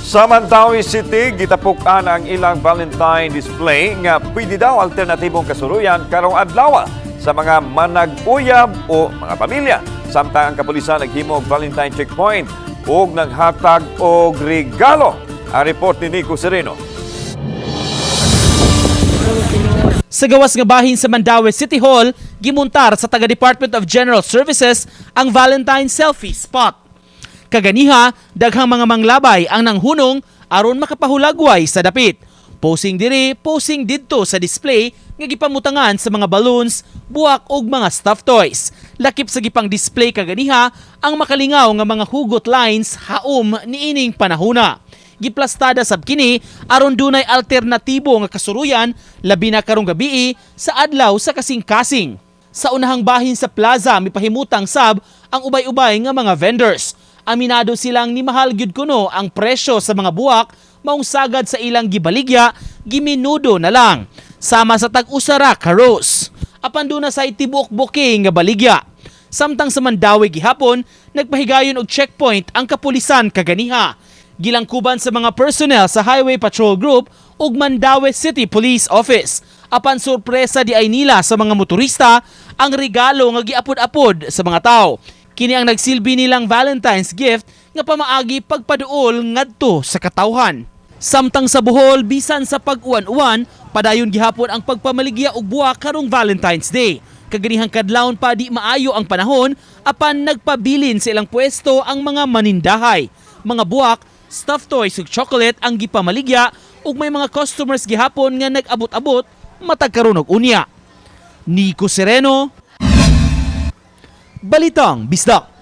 Sa Mandaue City, gitapukan ang ilang Valentine display nga pwede daw alternatibong kasuruyan karong adlaw sa mga manag-uyab o mga pamilya. Samtang ang kapulisan naghimo og Valentine checkpoint ug naghatag og regalo. Ang report ni Nico Sereno. Sa gawas nga bahin sa Mandaue City Hall, gimuntar sa taga Department of General Services ang Valentine selfie spot. Kaganiha, daghang mga manglabay ang nanghunong aron makapahulagway sa dapit. Posing diri, posing didto sa display nga gipamutangan sa mga balloons, buwak ug mga stuffed toys. Lakip sa gipang display kaganiha ang makalingaw nga mga hugot lines haom niining panahona. Giplastada sab kini aron dunay alternatibo nga kasuruyan labi na karong gabii sa adlaw sa kasing-kasing. Sa unahang bahin sa plaza mipahimutang sab ang ubay-ubay nga mga vendors. Aminado silang ni mahal gyud kuno ang presyo sa mga buwak maong sagad sa ilang gibaligya giminudo na lang sama sa tag-usara ka rose. Apan duna sa tibuok booking nga baligya. Samtang sa Mandaue gihapon nagpahigayon og checkpoint ang kapulisan kaganiha. Gilangkuban sa mga personnel sa Highway Patrol Group ug Mandaue City Police Office. Apan sorpresa di ay nila sa mga motorista ang regalo nga giapod-apod sa mga tao. Kini ang nagsilbi nilang Valentine's gift nga pamaagi pagpaduol ngadto sa katawhan. Samtang sa Bohol, bisan sa pag-uwan-uwan, padayon gihapon ang pagpamaligya og buwak karong Valentine's Day. Kaganihang kadlawon pa di maayo ang panahon, apan nagpabilin sa ilang pwesto ang mga manindahay. Mga buwak, stuffed toys ug chocolate ang gipamaligya ug may mga customers gihapon nga nag-abot-abot matag karon og unya. Nico Sereno, Balitang Bisdak.